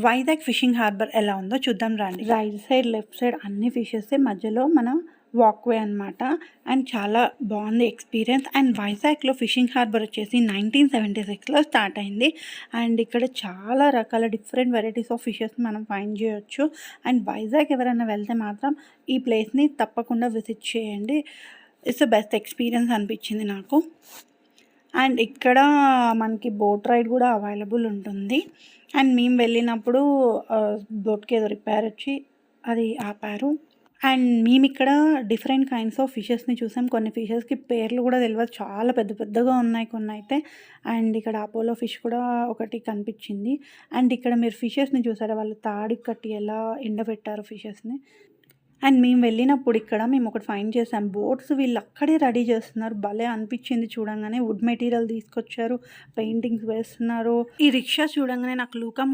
Vizag fishing harbour ఎలా ఉందో చూద్దాం రండి. రైట్ సైడ్ లెఫ్ట్ సైడ్ అన్ని ఫిషెస్, మధ్యలో మన వాక్వే అనమాట. అండ్ చాలా బాగుంది ఎక్స్పీరియన్స్. అండ్ వైజాగ్లో ఫిషింగ్ హార్బర్ వచ్చేసి 1976లో స్టార్ట్ అయింది. అండ్ ఇక్కడ చాలా రకాల డిఫరెంట్ వెరైటీస్ ఆఫ్ ఫిషెస్ మనం ఫైండ్ చేయొచ్చు. అండ్ వైజాగ్ ఎవరైనా వెళ్తే మాత్రం ఈ ప్లేస్ని తప్పకుండా విజిట్ చేయండి. ఇట్స్ ద బెస్ట్ ఎక్స్పీరియన్స్ అనిపించింది నాకు. అండ్ ఇక్కడ మనకి బోట్ రైడ్ కూడా అవైలబుల్ ఉంటుంది. అండ్ మేము వెళ్ళినప్పుడు బోట్కి ఏదో రిపేర్ వచ్చి అది ఆపారు. అండ్ మేము ఇక్కడ డిఫరెంట్ కైండ్స్ ఆఫ్ ఫిషెస్ని చూసాం. కొన్ని ఫిషెస్కి పేర్లు కూడా తెలియదు, చాలా పెద్ద పెద్దగా ఉన్నాయి కొన్ని అయితే. అండ్ ఇక్కడ అపోలో ఫిష్ కూడా ఒకటి కనిపించింది. అండ్ ఇక్కడ మీరు ఫిషెస్ని చూసారా, వాళ్ళు తాడికి కట్టి ఎలా ఎండబెట్టారు ఫిషెస్ని. అండ్ మేము వెళ్ళినప్పుడు ఇక్కడ మేము ఒకటి ఫైండ్ చేసాం, బోట్స్ వీళ్ళు అక్కడే రెడీ చేస్తున్నారు. భలే అనిపించింది చూడంగానే. వుడ్ మెటీరియల్ తీసుకొచ్చారు, పెయింటింగ్స్ వేస్తున్నారు. ఈ రిక్షా చూడంగానే నాకు లూకా మూవీ